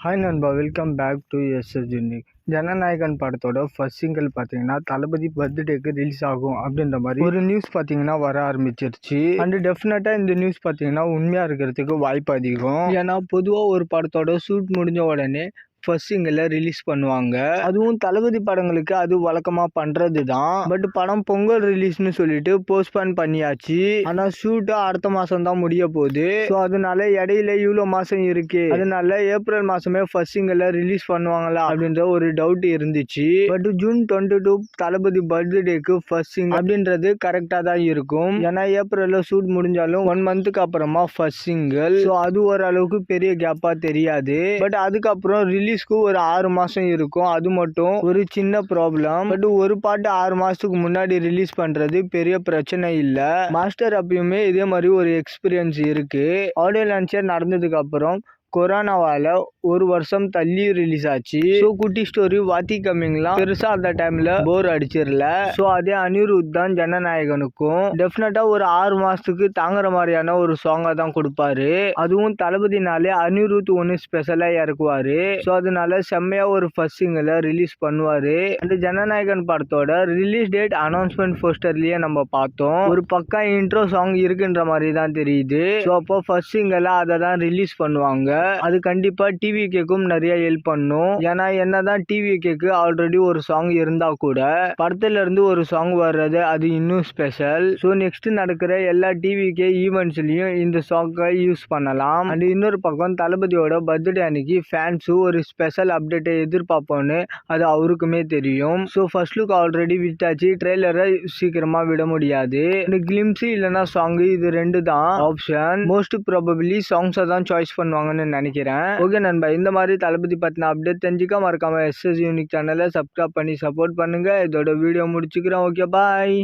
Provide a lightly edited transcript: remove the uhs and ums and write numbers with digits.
Hi நண்பா, welcome back to SS unique. Jananayagan படத்தோட first single பார்த்தீங்கன்னா தளபதி பர்த்டேக்கு ரிலீஸ் ஆகும் அப்படின்ற மாதிரி ஒரு நியூஸ் பார்த்தீங்கன்னா வர ஆரம்பிச்சிருச்சு. அண்ட் டெஃபினட்டாக இந்த நியூஸ் பார்த்தீங்கன்னா உண்மையாக இருக்கிறதுக்கு வாய்ப்பு அதிகம். ஏன்னா பொதுவாக ஒரு படத்தோட ஷூட் முடிஞ்ச உடனே ஃபர்ஸ்ட் சிங்கிளை ரிலீஸ் பண்ணுவாங்க. அதுவும் தளபதி படங்களுக்கு அது வழக்கமாக பண்ணுறது தான். பட் படம் பொங்கல் ரிலீஸ்னு சொல்லிட்டு போஸ்ட்போன் பண்ணியாச்சு. ஆனால் ஷூட்டு அடுத்த மாதம் தான் முடிய போகுது. ஸோ அதனால இடையில இவ்வளோ மாதம் இருக்கு, அதனால ஏப்ரல் மாதமே ஃபர்ஸ்ட் சிங்கிளை ரிலீஸ் பண்ணுவாங்களா அப்படின்ற ஒரு டவுட் இருந்துச்சு. பட் ஜூன் 22 தளபதி பர்த்டேக்கு ஃபர்ஸ்ட் சிங்கிள் அப்படின்றது கரெக்டாக தான் இருக்கும். ஏன்னா ஏப்ரல்ல ஷூட் முடிஞ்சாலும் 1 மந்த்துக்கு அப்புறமா ஃபர்ஸ்ட் சிங்கிள். ஸோ அது ஓரளவுக்கு பெரிய கேப்பாக தெரியாது. பட் அதுக்கப்புறம் ரிலீஸ் ஒரு 6 மாசம் இருக்கும். அது மட்டும் ஒரு சின்ன ப்ராப்ளம். பட் ஒரு பாட்டு 6 மாசத்துக்கு முன்னாடி ரிலீஸ் பண்றது பெரிய பிரச்சனை இல்ல. மாஸ்டர் அப்பயுமே இதே மாதிரி ஒரு எக்ஸ்பீரியன்ஸ் இருக்கு. ஆடியோ லான்ச்சர் நடந்ததுக்கு அப்புறம் கொரோனாவால 1 வருஷம் தள்ளி ரிலீஸ் ஆச்சு. ஸோ குட்டி ஸ்டோரி வாத்தி கம்மிங்லாம் பெருசா அந்த டைம்ல போர் அடிச்சிடல. ஸோ அதே அனிருத் தான் ஜனநாயகனுக்கும் டெஃபினட்டா ஒரு 6 மாசத்துக்கு தாங்குற மாதிரியான ஒரு சாங்கா தான் கொடுப்பாரு. அதுவும் தளபதினாலே அனிருத் ஒன்று ஸ்பெஷலா இறக்குவாரு. ஸோ அதனால செம்மையா ஒரு ஃபர்ஸ்ட் சிங்கிளை ரிலீஸ் பண்ணுவாரு. அந்த ஜனநாயகன் படத்தோட ரிலீஸ் டேட் அனௌன்ஸ்மெண்ட் போஸ்டர்லயே நம்ம பார்த்தோம். ஒரு பக்கா இன்ட்ரோ சாங் இருக்குன்ற மாதிரி தான் தெரியுது. ஸோ அப்போ ஃபர்ஸ்ட் சிங்கிளை அதை தான் ரிலீஸ் பண்ணுவாங்க. அது கண்டிப்பா டிவிகேக்கும் நிறைய ஹெல்ப் பண்ணும். ஏன்னா என்னதான் டிவிகேக்கு ஆல்ரெடி ஒரு சாங் இருந்தா கூட படத்துல இருந்து ஒரு சாங் வர்றது அது இன்னும் ஸ்பெஷல். ஸோ நெக்ஸ்ட் நடக்கிற எல்லா டிவிகே ஈவெண்ட்ஸ்லயும் இந்த சாங்கை யூஸ் பண்ணலாம். அண்ட் இன்னொரு பக்கம் தளபதியோட பர்த்டே அன்னைக்கு ஃபேன்ஸ் ஒரு ஸ்பெஷல் அப்டேட்டை எதிர்பார்ப்போன்னு அது அவருக்குமே தெரியும். ஸோ ஃபர்ஸ்ட் லுக் ஆல்ரெடி விட்டாச்சு, ட்ரெய்லரை சீக்கிரமா விட முடியாது. இந்த கிளிம்ஸ் இல்லைன்னா சாங் இது ரெண்டு தான் ஆப்ஷன். மோஸ்ட் ப்ராபபிலி சாங்ஸை தான் சாய்ஸ் பண்ணுவாங்கன்னு நினைக்கிறேன். ஓகே நண்பா, இந்த மாதிரி தளபதி பத்தின அப்டேட் தெரிஞ்சுக்க மறக்காம எஸ்எஸ் யூனிக் சேனலை சப்ஸ்கிரைப் பண்ணி சப்போர்ட் பண்ணுங்க. இதோட வீடியோ முடிச்சுக்கிறேன். ஓகே, பாய்.